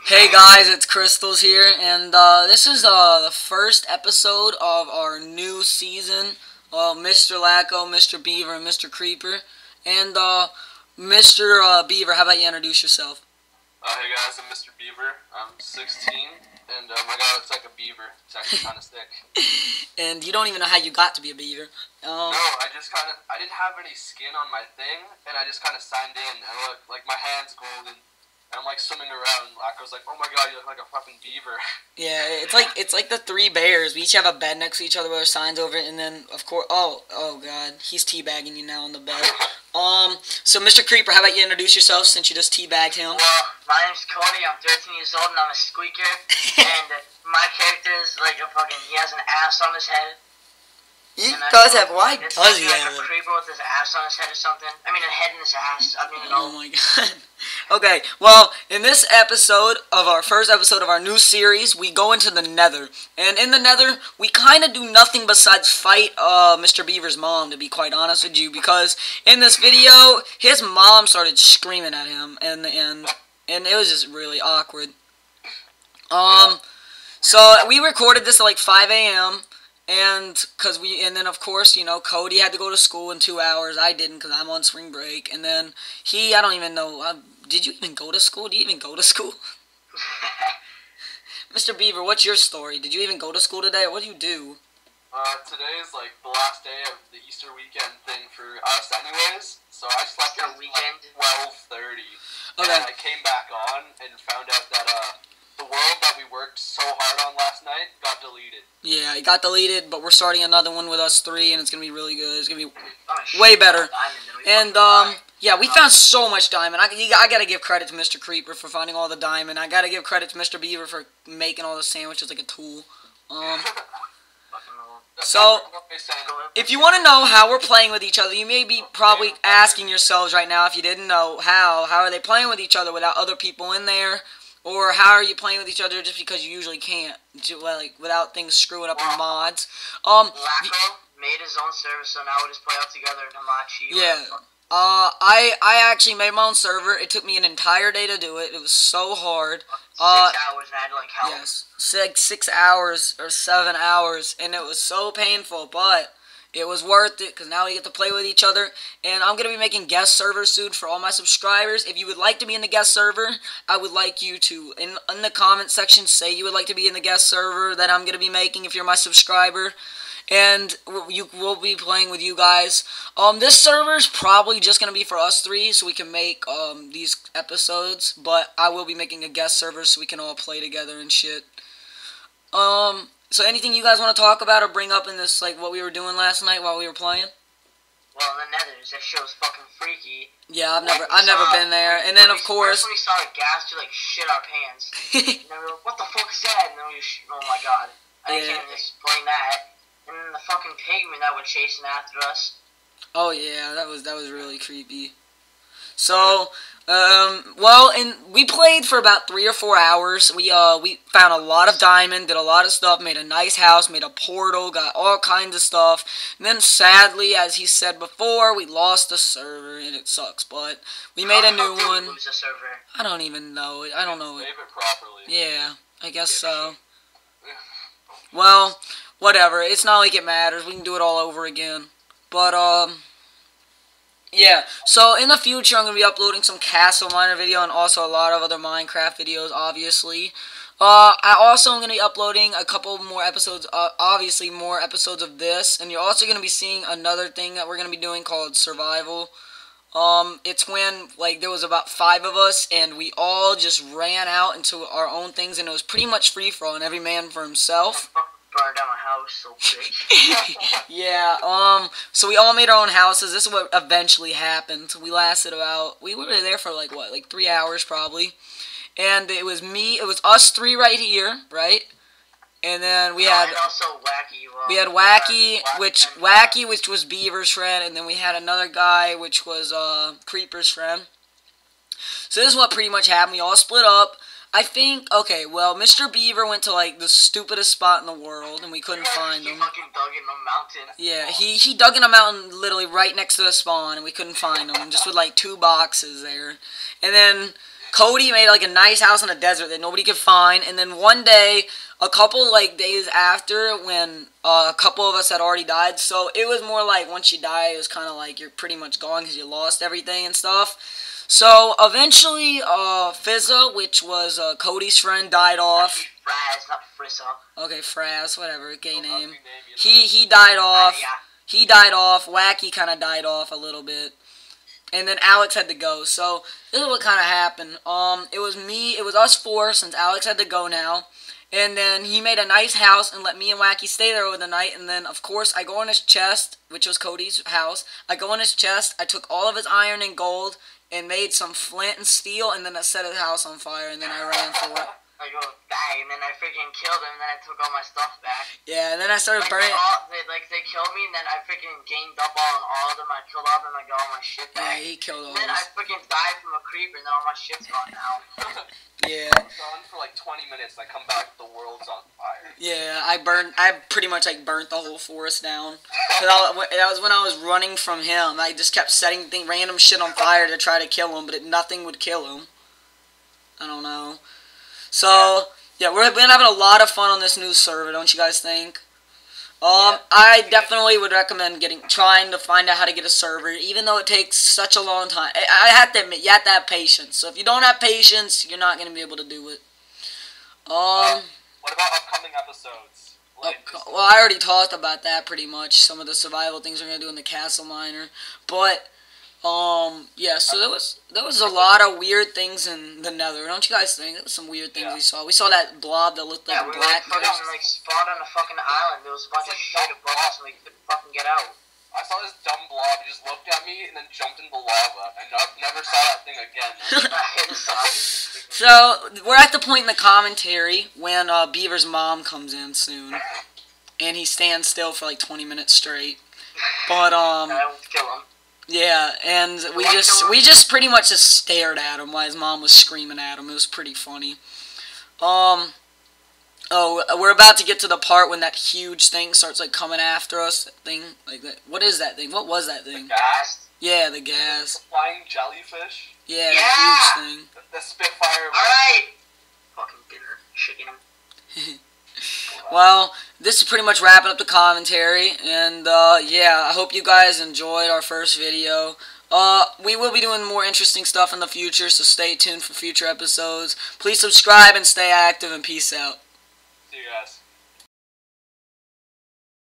Hey guys, it's Crystals here, and this is the first episode of our new season. Mr. Lako, Mr. Beaver, and Mr. Creeper. And Mr. Beaver, how about you introduce yourself? Hey guys, I'm Mr. Beaver. I'm 16, and my guy looks like a beaver. It's actually kind of sick. And you don't even know how you got to be a beaver. No, I didn't have any skin on my thing, and I just kind of signed in, and look, like my hand's golden. And I'm like swimming around, and Lako's like, "Oh my god, you look like a fucking beaver." Yeah, it's like the three bears. We each have a bed next to each other with our signs over it, and then of course, oh god, he's teabagging you now on the bed. So Mr. Creeper, how about you introduce yourself since you just teabagged him? Well, my name's Cody. I'm 13 years old, and I'm a squeaker. And my character is like a fucking. He has an ass on his head. He does have. Why does he like have a it? creeper with his ass on his head or something. I mean, a head in his ass. I don't even know. Oh my god. Okay, well, in this episode of our first episode of our new series, we go into the nether. And in the nether, we kind of do nothing besides fight Mr. Beaver's mom, to be quite honest with you. Because in this video, his mom started screaming at him. And it was just really awkward. So we recorded this at like 5 a.m. And then of course, you know, Cody had to go to school in 2 hours. I didn't because I'm on spring break. And then I don't even know, did you even go to school? Do you even go to school? Mr. Beaver, what's your story? Did you even go to school today? What do you do? Today is like the last day of the Easter weekend thing for us anyways. So I slept till like 12:30. Okay. And I came back on and found out that, the world that we worked so hard on last night got deleted. Yeah, it got deleted, but we're starting another one with us three, and it's going to be really good. It's going to be way better. And, yeah, we found so much diamond. I got to give credit to Mr. Creeper for finding all the diamond. I got to give credit to Mr. Beaver for making all the sandwiches like a tool. So, if you want to know how we're playing with each other, you may be probably asking yourselves right now, if you didn't know, how are they playing with each other without other people in there? Or how are you playing with each other just because you usually can't, like, without things screwing up your mods? Lako made his own server, so now we just play all together in Hamachi. Yeah. I actually made my own server. It took me an entire day to do it. It was so hard. 6 hours, and I had to, like, help. Yes. 6 hours or 7 hours, and it was so painful, but it was worth it, because now we get to play with each other, and I'm going to be making guest servers soon for all my subscribers. If you would like to be in the guest server, I would like you to, in the comment section, say you would like to be in the guest server that I'm going to be making if you're my subscriber, and we'll be playing with you guys. This server is probably just going to be for us three, so we can make these episodes, but I will be making a guest server so we can all play together and shit. So anything you guys want to talk about or bring up in this, like, what we were doing last night while we were playing? Well, the Nethers, that show's fucking freaky. Yeah, I've never been there. And then, of course, when we saw the gas, we, like, shit our pants. And then we were like, what the fuck is that? And then we oh my god. I can't even explain that. And then the fucking pigmen that were chasing after us. Oh yeah, that was really creepy. So, well, and we played for about 3 or 4 hours. We found a lot of diamond, did a lot of stuff, made a nice house, made a portal, got all kinds of stuff. And then, sadly, as he said before, we lost the server, and it sucks. But we made a new one. We lose the server? I don't even know it. I don't know it. Save it properly. Yeah, I guess so. Well, whatever. It's not like it matters. We can do it all over again. But, yeah, so in the future I'm going to be uploading some Castle Miner video and also a lot of other Minecraft videos, obviously. I also am going to be uploading a couple more episodes, obviously more episodes of this, and you're also going to be seeing another thing that we're going to be doing called Survival. It's when, like, there was about 5 of us, and we all just ran out into our own things, and it was pretty much free-for-all, and every man for himself. Burned down my house so big. Yeah, so we all made our own houses. This is what eventually happened. We lasted about, we were there for like, what, like 3 hours probably. And it was us three right here, right? And then we had, and also Wacky. Well, we had Wacky, which was Beaver's friend, and then we had another guy, which was, Creeper's friend. So this is what pretty much happened. We all split up. I think, okay, well, Mr. Beaver went to, like, the stupidest spot in the world, and we couldn't find him. He fucking dug in a mountain. Yeah, he dug in a mountain literally right next to the spawn, and we couldn't find him, just with, like, 2 boxes there. And then Cody made like a nice house in the desert that nobody could find, and then one day, a couple like days after, when a couple of us had already died, so it was more like once you die, it was kind of like you're pretty much gone because you lost everything and stuff. So eventually, Fizza, which was Cody's friend, died off. Fraz, not Frissa. Okay, Fraz, whatever, gay name. He died off. He died off. Wacky kind of died off a little bit. And then Alex had to go. So this is what kind of happened. It was us four since Alex had to go now. And then he made a nice house and let me and Wacky stay there over the night. And then, of course, I go in his chest, which was Cody's house. I go in his chest. I took all of his iron and gold and made some flint and steel. And then I set his house on fire. And then I ran for it. I go back, and then I freaking killed him, and then I took all my stuff back. Yeah, and then I started burning. They killed me, and then I freaking gained up on all of them. I killed all of them, and I got all my shit back. Yeah, he killed all of them. And then I freaking died from a creeper, and then all my shit's gone now. Yeah. I'm gone for like 20 minutes, and I come back, the world's on fire. Yeah, I pretty much like burnt the whole forest down. That was when I was running from him. I just kept setting random shit on fire to try to kill him, but nothing would kill him. I don't know. So, yeah, we've been having a lot of fun on this new server, don't you guys think? I definitely would recommend trying to find out how to get a server, even though it takes such a long time. I have to admit, you have to have patience. So if you don't have patience, you're not going to be able to do it. What about upcoming episodes? Well, I already talked about that pretty much. Some of the survival things we're going to do in the castle miner. But, yeah, so there was a lot of weird things in the nether, don't you guys think? There was some weird things we saw. We saw that blob that looked like a black person. Yeah, we like spawned on a fucking island. There was a bunch of shit above us and we couldn't fucking get out. I saw this dumb blob, he just looked at me and then jumped in the lava, and I never saw that thing again. So, we're at the point in the commentary when Beaver's mom comes in soon, and he stands still for like 20 minutes straight. But, I won't kill him. Yeah, and we just pretty much just stared at him while his mom was screaming at him. It was pretty funny. Oh, we're about to get to the part when that huge thing starts like coming after us. That thing, like that. What is that thing? What was that thing? The gas. Yeah, the gas. The flying jellyfish. Yeah, the huge thing. The Spitfire. Alright! Fucking bitter chicken. Well, this is pretty much wrapping up the commentary, and yeah, I hope you guys enjoyed our first video. We will be doing more interesting stuff in the future, so stay tuned for future episodes. Please subscribe and stay active, and peace out. See you guys.